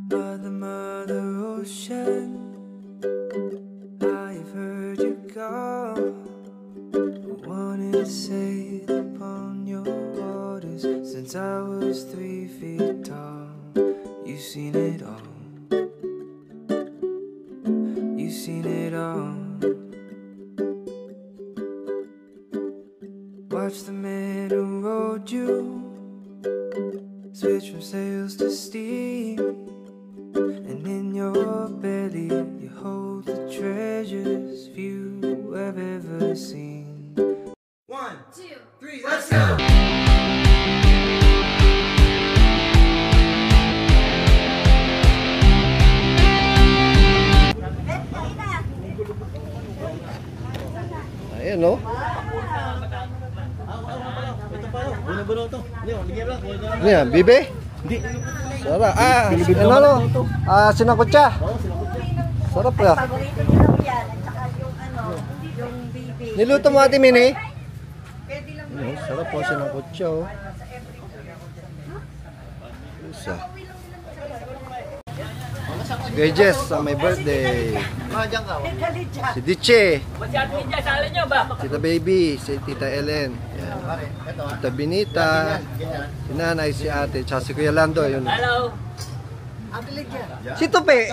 Mother, Mother Ocean, I've heard you call. I wanted to sail upon your waters since I was 3 feet tall. You've seen it all. You've seen it all. Watch the men who rode you switch from sails to steam, and in your belly you hold the treasures few have ever seen. 1, 2, 3, let's go! Ayan, no? Buno-buno to. Ano yan? Bibe? Hindi. Sarap. Ano? Sinakutsa. Sarap ya. Paborito nila yan. At saka yung yung bibi. Niluto mo Ate Mini? Pwede lang Sarap po sinakutsa, oh. Isa. Kay Jess, sa my birthday. Si Diche. Tita Baby, si Tita Ellen. Yan. Tita Benita. Si Nanay, si Ate, tsaka si Kuya Lando. Yun. Hello. Si Tupe.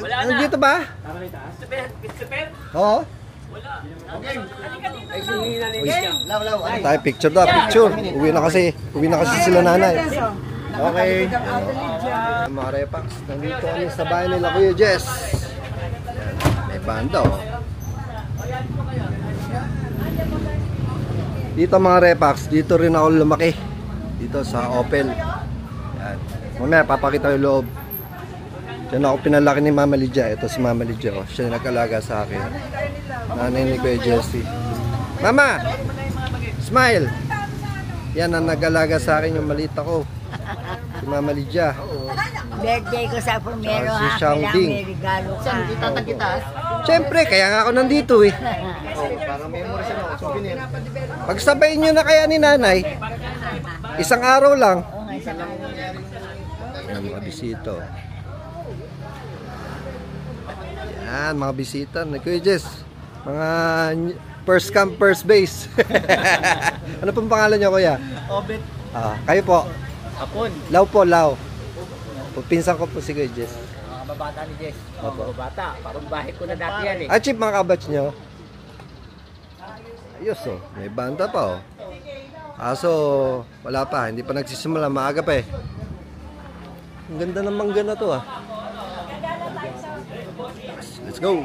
Nandito ba? Oo. Tayo picture daw, picture. Uwi na kasi sila nanay. Okay. Mga repax, nandito kami sa bahay nila Kuya Jess. May banda, oh. Dito mga repax, dito rin ako lumaki. Dito sa Opel. Yan. Mamaya papakita yung loob. Diyan ako pinalaki ni Mama Lydia. Ito si Mama Lydia, oh. Siya nag-alaga sa akin. Nanay ni Kuya Jessie. Mama! Smile! Yan ang nag-alaga sa akin yung maliit ako. Si Mama Lydia. birthday ko sa Pumero, Si ha? Shang Kailangan Ding. may regalo ka. Siyempre, kaya nga ako nandito eh. Para memory sa mga souvenir. Pagsabayin nyo na kaya ni nanay, isang araw lang. Yan, mga bisita. Yan, mga bisita. Kuya Jess, mga first come, first base. Ano pong pangalan nyo, kuya? Obet. Kayo po? Hapon. Lau po, Lau. Pinsan ko po si Kuya Jess. Mga babata ni Jess. Opo. Mga babata. Parang bahay ko na dati yan eh. Chip, mga kabatch nyo. Ayos, oh. May banda pa, oh. Kaso, wala pa. Hindi pa nagsisimula. Maaga pa eh. Ang ganda ng mangga na to, ah. Let's go!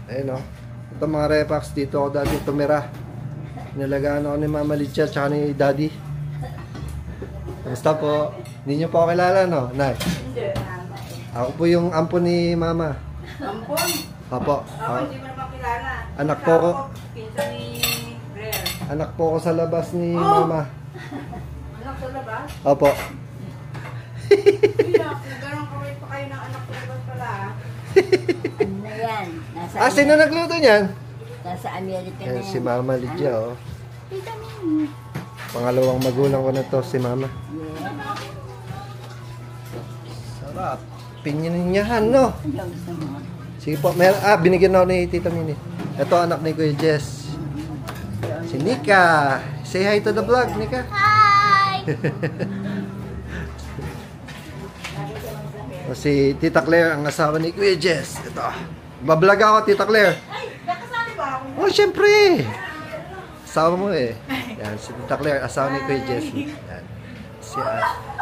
Ayun, oh. Ito mga repax, dito ako dati tumira. Nilagaan ako ni Mama Lydia at ni Daddy. Kamusta po? Hindi nyo po ako kilala, no? Nay? Ako po yung ampo ni Mama. Ampon? Opo. Ako hindi mo naman kilala. Anak po ko. Pinsan ni Blair. Anak po ko sa labas ni Mama. Anak sa labas? Opo. Ganun kawin pa kayo ng anak ko pala. Ano na yan? Nasa, Sino nagluto niyan? nasa Amerika na Yan, yan. si Mama Lydia, oh. Vitamin. Pangalawang magulang ko na to, si Mama. Yeah. Sarap. Pinyaninyahan, no? Ano gusto mo? Sige po, binigyan ako ni Tita Mini. Ito anak ni Kuya Jess. Si Nika. Say hi to the vlog, Nika. Hi! O, si Tita Claire, ang asawa ni Kuya Jess. Ito. Bablog ako, Tita Claire. Ay, nakasali ba ako? Oh, syempre. Asawa mo eh. Yan, si Tita Claire, asawa ni Kuya Jess. Yan.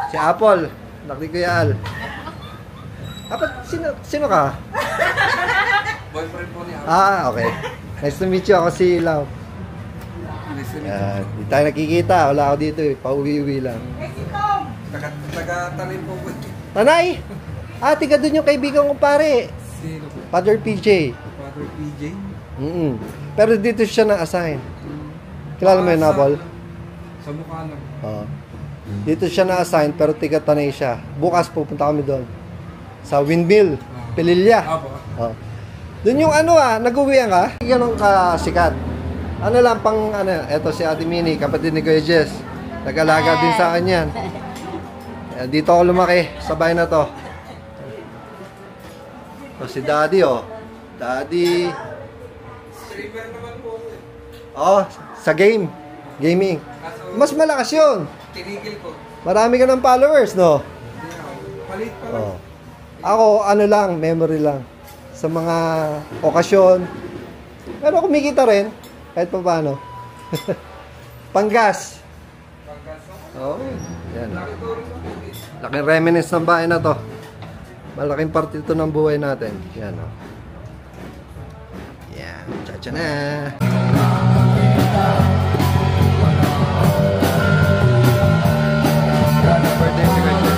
Si Apple, anak ni Kuya Al. Sino ka? Boyfriend po niya. Okay. Nice to meet you. Ako si Lau. Yan. Di tayo nakikita. Wala ako dito eh. Pauwi-uwi lang. Taga-tanim po po. Tanay! Tiga dun yung kaibigan ko pare. Sino po? Father PJ. Father PJ? Pero dito siya na-assign. Kilala mo yun, Apple? Sa mukha lang. Oo. Dito siya na-assign pero tiga Tanay siya. Bukas pupunta kami doon. Sa Windmill. Pililya. Apo. Doon yung nag-uwian ka? Ganun kasikat. Ano lang pang eto si Ate Mini, kapatid ni Kuya Jess. Nag-alaga din sa akin yan. Dito ako lumaki, sa bahay na to. Si Daddy, oh. Daddy. Streamer naman po. Oh, sa gaming. Mas malakas yun. Tinigil ko. Marami ka ng followers, no? Palit pa lang. Oh. Ako, lang, memory lang. Sa mga okasyon. Pero kumikita rin, kahit pa paano. Panggas. Oo. Yan. Laking reminisce ng bahay na to. Malaking parte ito ng buhay natin. Yan, oh. Yan. Chacha na. Birthday si Kuya Jess.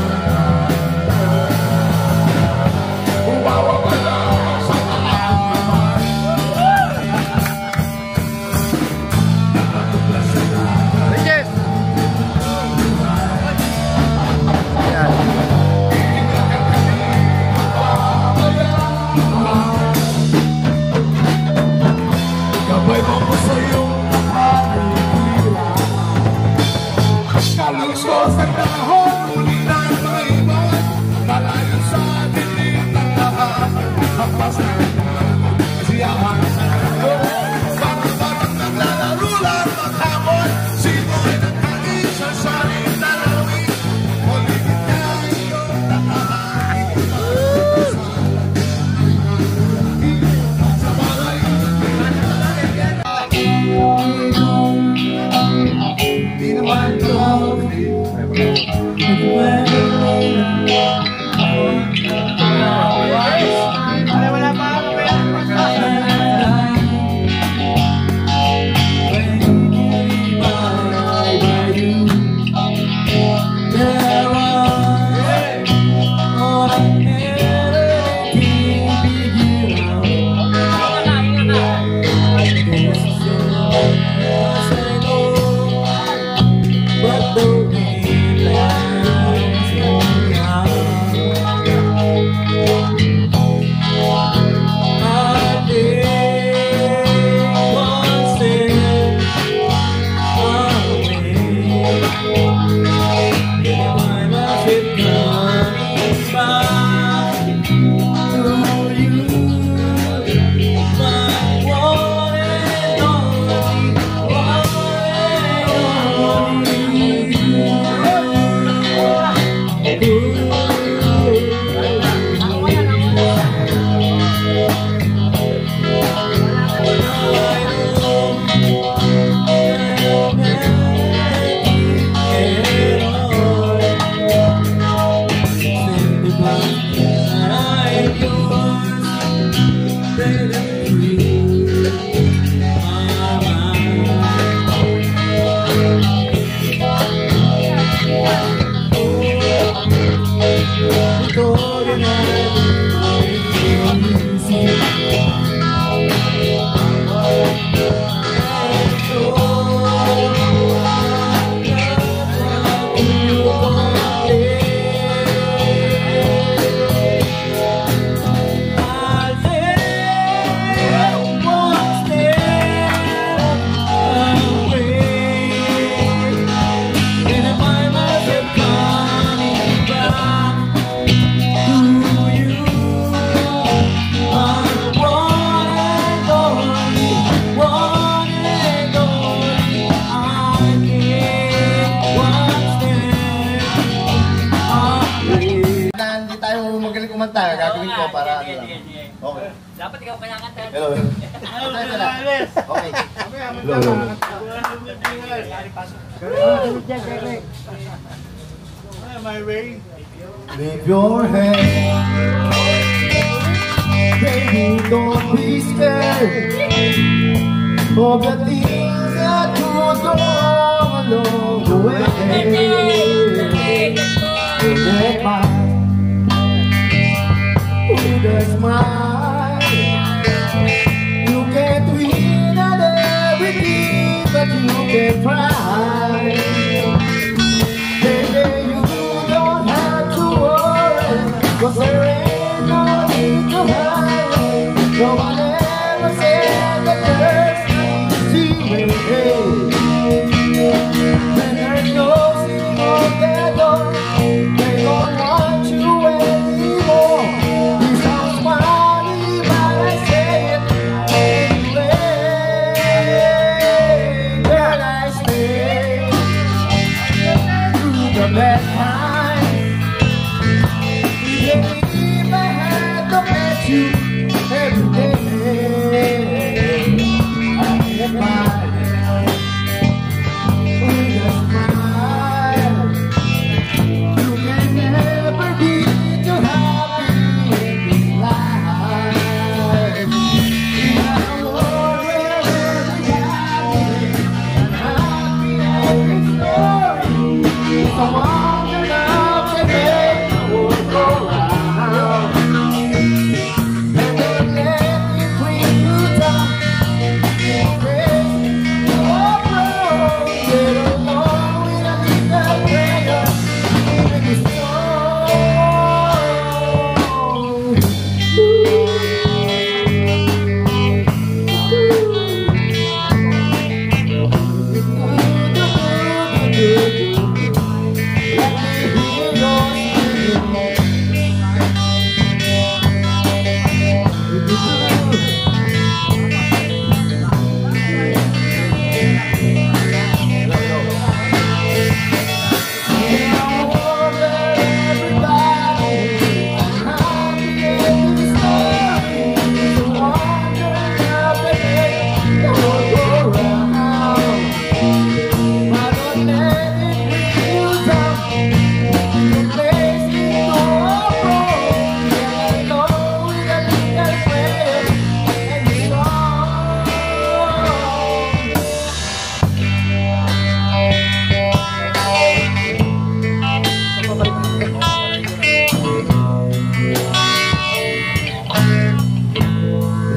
Gabay mo ko sa'yo magaling kumanta, gagawin ko para ano lang. Okay. Dapat ikaw kailangan tayo. Hello. Okay. Hello. Leave your head. Baby, don't be scared of the things that could go wrong along the way. Get mine with a smile. You can't win at everything, but you can try. Baby, you don't have to worry, 'cause there ain't no need to hide. No one ever said that there's no secret. When there's no sin on their door, they don't want you anymore. It sounds funny, but I say it anyway. Girl, I stay through the bad times. If I had to met you every day, I'd get mine with a smile. You can never be too happy in this life. In a world where everybody is happy every story, someone to love can make the world go round. And don't let me bring you down. You're crazy, you're wrong. Get along with a little prayer, even the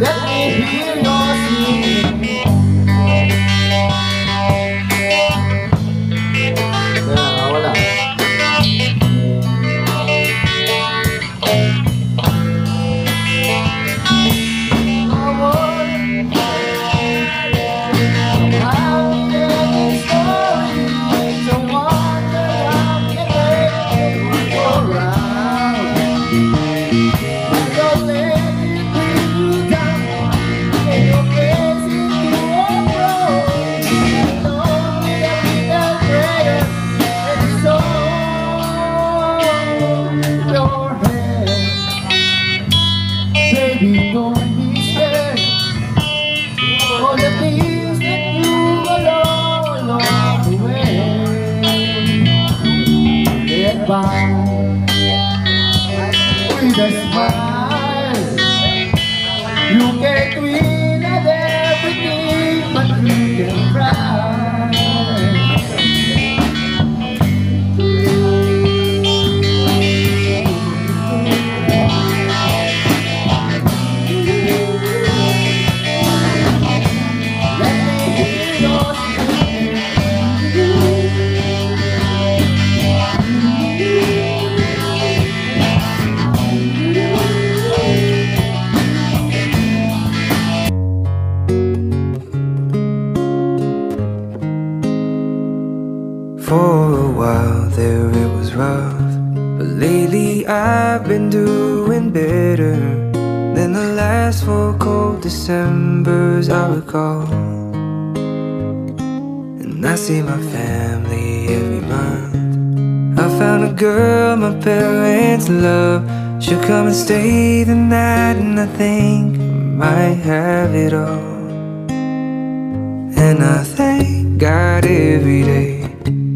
let me hear your singing. Wala. Baby, don't be scared. All the things that you along the way. Get by with a smile. You can't win at everything, but you can try. For a while there it was rough, but lately I've been doing better than the last 4 cold Decembers I recall. And I see my family every month, I found a girl my parents love. She'll come and stay the night, and I think I might have it all. And I thank God every day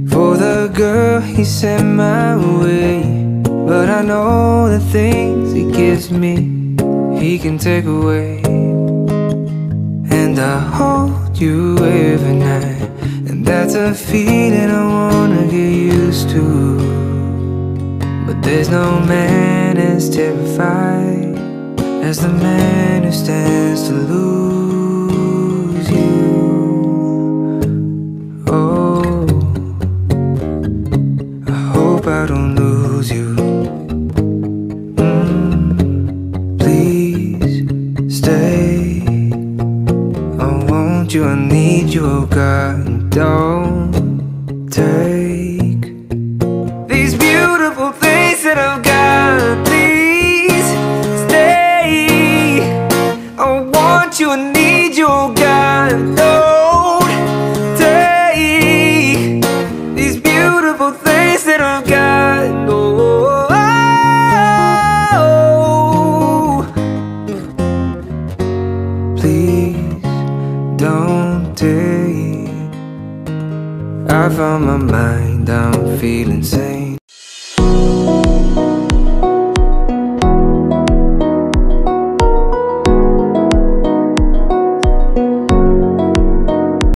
for the girl He sent my way. But I know the things He gives me, He can take away. And I hold you every night, and that's a feeling I wanna get used to. But there's no man as terrified as the man who stands to lose you. Oh, I hope I don't lose you. Please stay. I want you, I need you, oh God. Don't take these beautiful things that I've got. Please stay. I want you, I